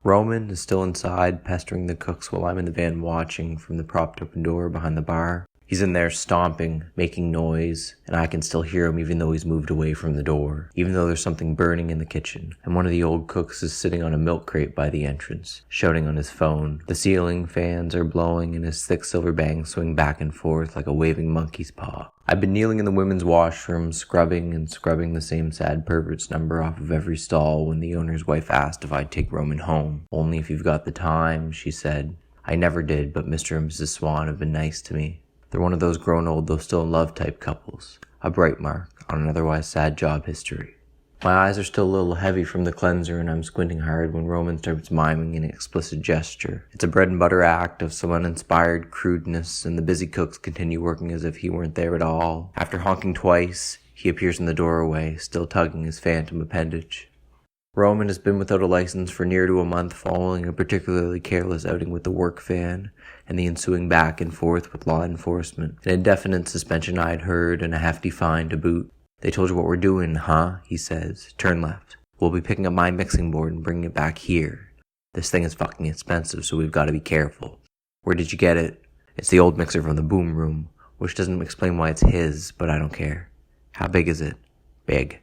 Roman is still inside, pestering the cooks while I'm in the van watching from the propped open door behind the bar. He's in there stomping, making noise, and I can still hear him even though he's moved away from the door, even though there's something burning in the kitchen, and one of the old cooks is sitting on a milk crate by the entrance, shouting on his phone. The ceiling fans are blowing and his thick silver bangs swing back and forth like a waving monkey's paw. I've been kneeling in the women's washroom, scrubbing the same sad pervert's number off of every stall when the owner's wife asked if I'd take Roman home. "Only if you've got the time," she said. I never did, but Mr. and Mrs. Swan have been nice to me. They're one of those grown old though still in love type couples. A bright mark on an otherwise sad job history. My eyes are still a little heavy from the cleanser and I'm squinting hard when Roman starts miming an explicit gesture. It's a bread and butter act of some uninspired crudeness, and the busy cooks continue working as if he weren't there at all. After honking twice, he appears in the doorway, still tugging his phantom appendage. Roman has been without a license for near to a month following a particularly careless outing with the work van and the ensuing back and forth with law enforcement. An indefinite suspension I had heard and a hefty fine to boot. "They told you what we're doing, huh?" he says. "Turn left. We'll be picking up my mixing board and bringing it back here. This thing is fucking expensive, so we've got to be careful." "Where did you get it?" "It's the old mixer from the boom room," which doesn't explain why it's his, but I don't care. "How big is it?" "Big."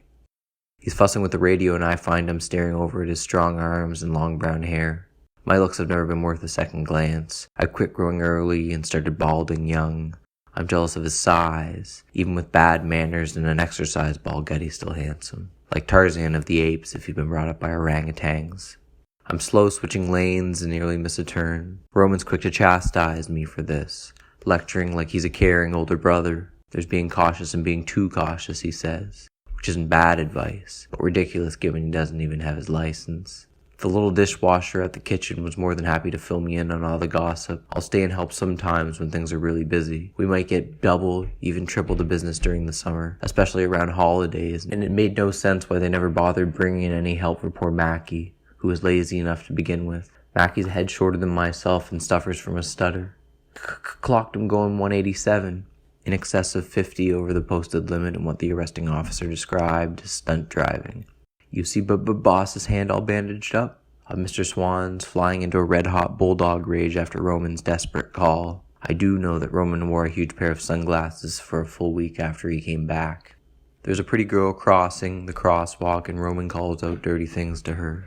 He's fussing with the radio and I find him staring over at his strong arms and long brown hair. My looks have never been worth a second glance. I quit growing early and started balding young. I'm jealous of his size. Even with bad manners and an exercise ball gut, he's still handsome. Like Tarzan of the apes if he'd been brought up by orangutans. I'm slow switching lanes and nearly miss a turn. Roman's quick to chastise me for this, lecturing like he's a caring older brother. There's being cautious and being too cautious, he says. Which isn't bad advice, but ridiculous given he doesn't even have his license. The little dishwasher at the kitchen was more than happy to fill me in on all the gossip. I'll stay and help sometimes when things are really busy. We might get double, even triple the business during the summer, especially around holidays, and it made no sense why they never bothered bringing in any help for poor Mackie, who was lazy enough to begin with. Mackie's a head shorter than myself and suffers from a stutter. Clocked him going 187. In excess of 50 over the posted limit and what the arresting officer described as stunt driving. "You see boss's hand all bandaged up?" Mr. Swan's flying into a red-hot bulldog rage after Roman's desperate call. I do know that Roman wore a huge pair of sunglasses for a full week after he came back. There's a pretty girl crossing the crosswalk and Roman calls out dirty things to her.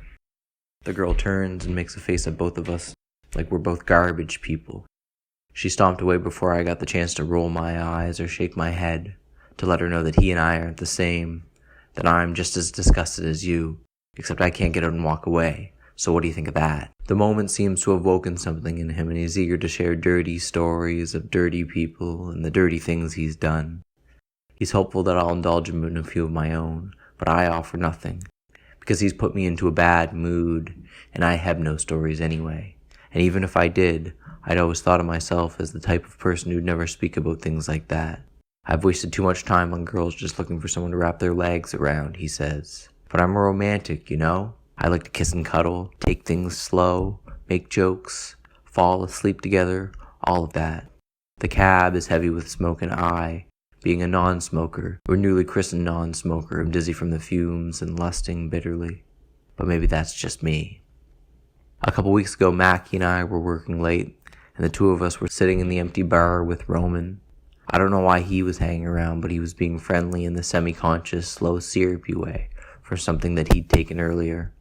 The girl turns and makes a face at both of us, like we're both garbage people. She stomped away before I got the chance to roll my eyes or shake my head, to let her know that he and I aren't the same, that I'm just as disgusted as you, except I can't get out and walk away. So what do you think of that? The moment seems to have woken something in him and he's eager to share dirty stories of dirty people and the dirty things he's done. He's hopeful that I'll indulge him in a few of my own, but I offer nothing, because he's put me into a bad mood and I have no stories anyway. And even if I did, I'd always thought of myself as the type of person who'd never speak about things like that. "I've wasted too much time on girls just looking for someone to wrap their legs around," he says. "But I'm a romantic, you know? I like to kiss and cuddle, take things slow, make jokes, fall asleep together, all of that." The cab is heavy with smoke and I, being a non-smoker, or newly christened non-smoker, am dizzy from the fumes and lusting bitterly. But maybe that's just me. A couple weeks ago, Mackie and I were working late, and the two of us were sitting in the empty bar with Roman. I don't know why he was hanging around, but he was being friendly in the semi-conscious, slow, syrupy way for something that he'd taken earlier.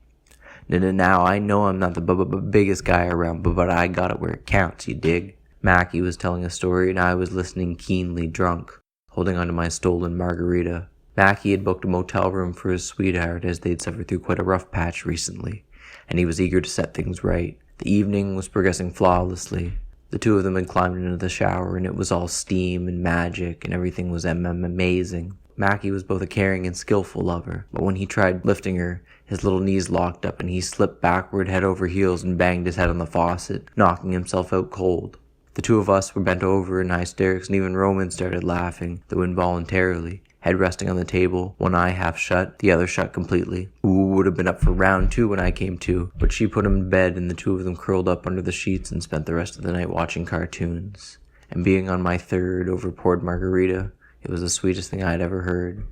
Now I know I'm not the biggest guy around, but I got it where it counts, you dig? Mackie was telling a story, and I was listening keenly drunk, holding onto my stolen margarita. Mackie had booked a motel room for his sweetheart as they'd suffered through quite a rough patch recently, and he was eager to set things right. The evening was progressing flawlessly. The two of them had climbed into the shower, and it was all steam and magic, and everything was amazing. Mackie was both a caring and skillful lover, but when he tried lifting her, his little knees locked up, and he slipped backward head over heels and banged his head on the faucet, knocking himself out cold. The two of us were bent over in hysterics, and even Roman started laughing, though involuntarily. Head resting on the table, one eye half shut, the other shut completely. Would have been up for round 2 when I came to, but she put him in bed and the two of them curled up under the sheets and spent the rest of the night watching cartoons. And being on my third over-poured margarita, it was the sweetest thing I had ever heard.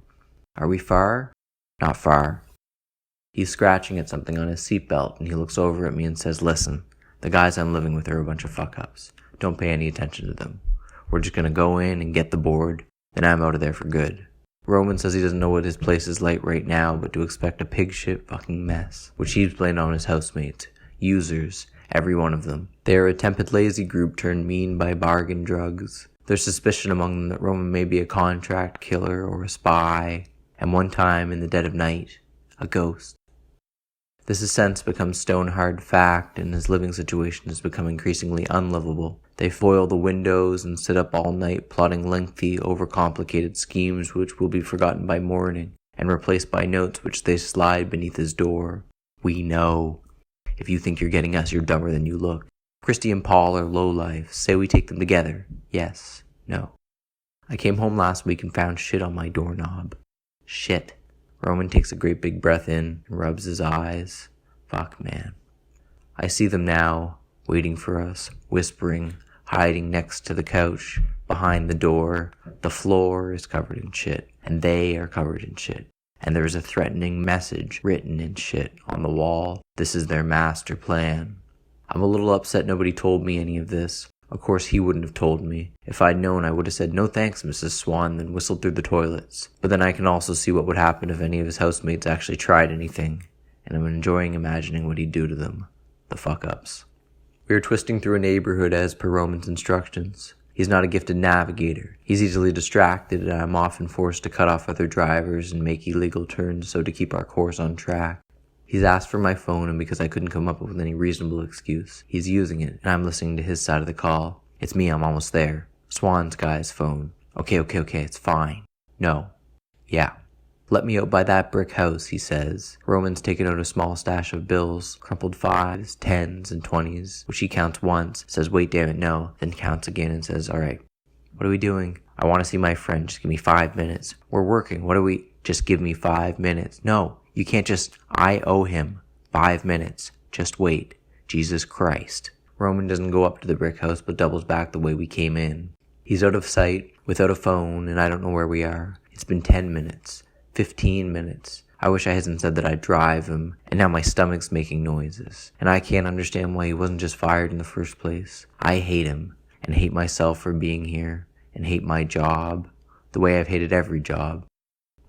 Are we far? Not far. He's scratching at something on his seatbelt, and he looks over at me and says, "Listen, the guys I'm living with are a bunch of fuck-ups. Don't pay any attention to them. We're just gonna go in and get the board, then I'm out of there for good." Roman says he doesn't know what his place is like right now, but to expect a pig shit fucking mess, which he's blamed on his housemates. Users, every one of them. They are a tepid lazy group turned mean by bargain drugs. There's suspicion among them that Roman may be a contract killer or a spy, and one time, in the dead of night, a ghost. This has since become stone-hard fact, and his living situation has become increasingly unlivable. They foil the windows and sit up all night plotting lengthy, overcomplicated schemes which will be forgotten by morning, and replaced by notes which they slide beneath his door. "We know. If you think you're getting us, you're dumber than you look. Christy and Paul are lowlifes. Say we take them together. Yes. No. I came home last week and found shit on my doorknob. Shit." Roman takes a great big breath in and rubs his eyes. Fuck, man. I see them now, waiting for us, whispering, hiding next to the couch, behind the door. The floor is covered in shit, and they are covered in shit. And there is a threatening message written in shit on the wall. This is their master plan. I'm a little upset nobody told me any of this. Of course he wouldn't have told me. If I'd known, I would have said, "No thanks, Mrs. Swan," then whistled through the toilets. But then I can also see what would happen if any of his housemates actually tried anything, and I'm enjoying imagining what he'd do to them. The fuck-ups. We are twisting through a neighborhood as per Roman's instructions. He's not a gifted navigator. He's easily distracted, and I'm often forced to cut off other drivers and make illegal turns so to keep our course on track. He's asked for my phone, and because I couldn't come up with any reasonable excuse, he's using it, and I'm listening to his side of the call. "It's me, I'm almost there." Swan's guy's phone. Okay, it's fine. "No." "Yeah." "Let me out by that brick house," he says. Roman's taken out a small stash of bills, crumpled 5s, 10s, and 20s, which he counts once, says, "Wait, damn it, no," then counts again and says, "Alright, what are we doing?" "I want to see my friend, just give me 5 minutes." "We're working, what are we—" "Just give me 5 minutes." "No. You can't just—" "I owe him 5 minutes. Just wait. Jesus Christ." Roman doesn't go up to the brick house, but doubles back the way we came in. He's out of sight, without a phone, and I don't know where we are. It's been 10 minutes. 15 minutes. I wish I hadn't said that I'd drive him, and now my stomach's making noises. And I can't understand why he wasn't just fired in the first place. I hate him, and hate myself for being here, and hate my job, the way I've hated every job.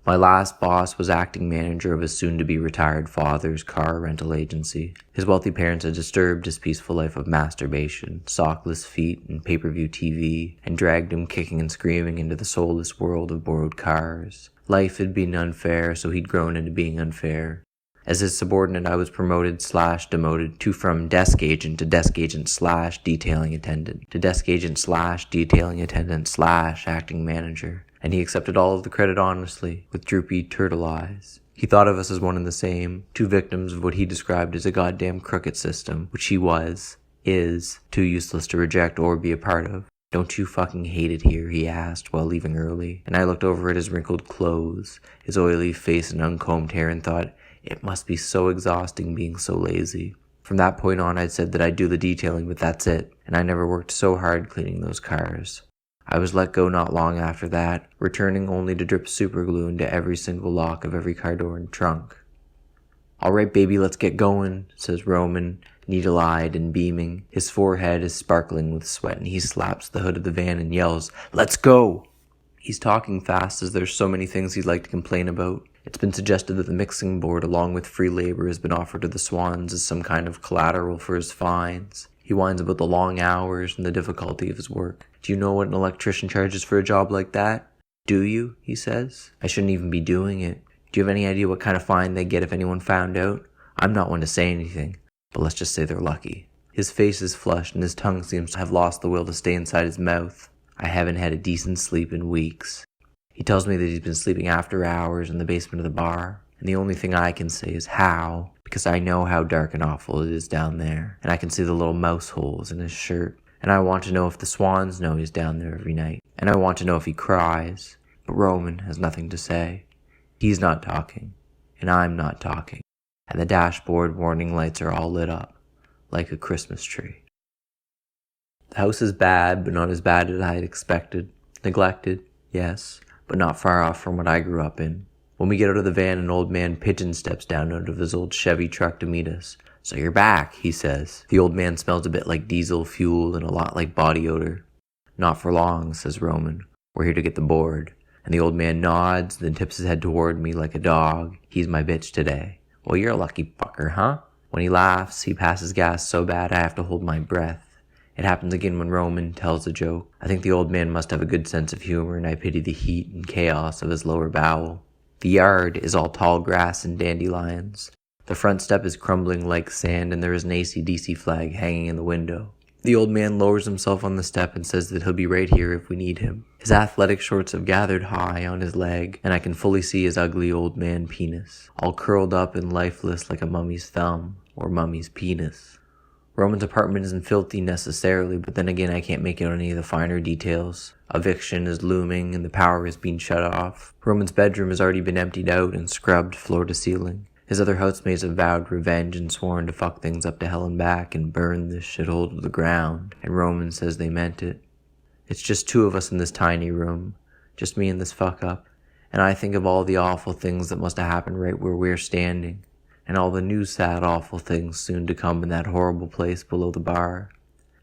My last boss was acting manager of his soon-to-be retired father's car rental agency. His wealthy parents had disturbed his peaceful life of masturbation, sockless feet, and pay-per-view TV, and dragged him kicking and screaming into the soulless world of borrowed cars. Life had been unfair, so he'd grown into being unfair. As his subordinate, I was promoted/demoted to from desk agent to desk agent/detailing attendant to desk agent/detailing attendant/acting manager. And he accepted all of the credit honestly, with droopy turtle eyes. He thought of us as one and the same, two victims of what he described as a goddamn crooked system, which he is, too useless to reject or be a part of. "Don't you fucking hate it here?" he asked while leaving early, and I looked over at his wrinkled clothes, his oily face and uncombed hair, and thought, it must be so exhausting being so lazy. From that point on, I'd said that I'd do the detailing, but that's it, and I never worked so hard cleaning those cars. I was let go not long after that, returning only to drip superglue into every single lock of every car door and trunk. "Alright, baby, let's get going," says Roman, needle-eyed and beaming. His forehead is sparkling with sweat, and he slaps the hood of the van and yells, "Let's go!" He's talking fast as there's so many things he'd like to complain about. It's been suggested that the mixing board, along with free labor, has been offered to the Swans as some kind of collateral for his fines. He whines about the long hours and the difficulty of his work. "Do you know what an electrician charges for a job like that?" "Do you?" he says. "I shouldn't even be doing it. Do you have any idea what kind of fine they get if anyone found out? I'm not one to say anything, but let's just say they're lucky." His face is flushed and his tongue seems to have lost the will to stay inside his mouth. I haven't had a decent sleep in weeks. He tells me that he's been sleeping after hours in the basement of the bar, and the only thing I can say is how, because I know how dark and awful it is down there, and I can see the little mouse holes in his shirt, and I want to know if the Swans know he's down there every night, and I want to know if he cries, but Roman has nothing to say. He's not talking, and I'm not talking, and the dashboard warning lights are all lit up, like a Christmas tree. The house is bad, but not as bad as I had expected. Neglected, yes, but not far off from what I grew up in. When we get out of the van, an old man pigeon steps down out of his old Chevy truck to meet us. "So you're back," he says. The old man smells a bit like diesel fuel and a lot like body odor. "Not for long," says Roman. "We're here to get the board." And the old man nods, then tips his head toward me like a dog. He's my bitch today. "Well, you're a lucky fucker, huh?" When he laughs, he passes gas so bad I have to hold my breath. It happens again when Roman tells a joke. I think the old man must have a good sense of humor, and I pity the heat and chaos of his lower bowel. The yard is all tall grass and dandelions. The front step is crumbling like sand, and there is an AC/DC flag hanging in the window. The old man lowers himself on the step and says that he'll be right here if we need him. His athletic shorts have gathered high on his leg, and I can fully see his ugly old man penis, all curled up and lifeless like a mummy's thumb, or mummy's penis. Roman's apartment isn't filthy necessarily, but then again I can't make out any of the finer details. Eviction is looming and the power is being shut off. Roman's bedroom has already been emptied out and scrubbed floor to ceiling. His other housemates have vowed revenge and sworn to fuck things up to hell and back and burn this shithole to the ground, and Roman says they meant it. It's just two of us in this tiny room, just me and this fuck up, and I think of all the awful things that must have happened right where we're standing, and all the new sad awful things soon to come in that horrible place below the bar.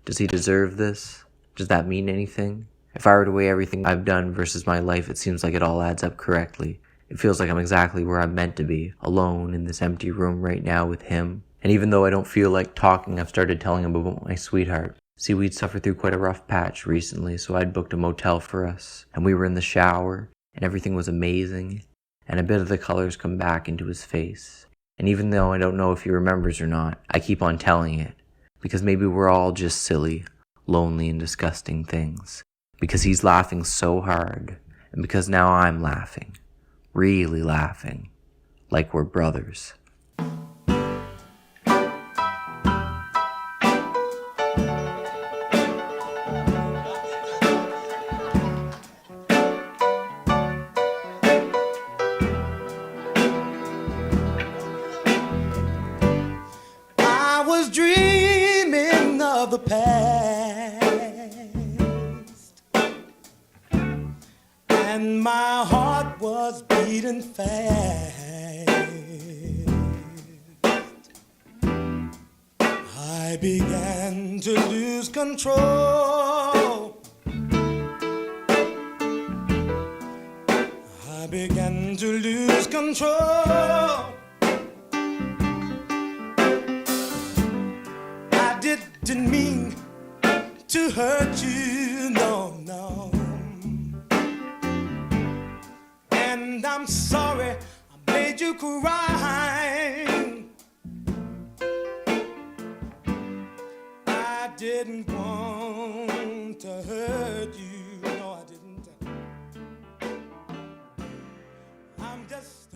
Does he deserve this? Does that mean anything? If I were to weigh everything I've done versus my life, it seems like it all adds up correctly. It feels like I'm exactly where I'm meant to be, alone in this empty room right now with him. And even though I don't feel like talking, I've started telling him about my sweetheart. See, we'd suffered through quite a rough patch recently, so I'd booked a motel for us. And we were in the shower, and everything was amazing. And a bit of the colors come back into his face. And even though I don't know if he remembers or not, I keep on telling it. Because maybe we're all just silly, lonely, and disgusting things. Because he's laughing so hard. And because now I'm laughing. Really laughing, like we're brothers. I was dreaming of the past, and my heart was beating fast. I began to lose control. I began to lose control. I didn't mean to hurt you, no, no. And I'm sorry I made you cry. I didn't want to hurt you, no, I didn't. I'm just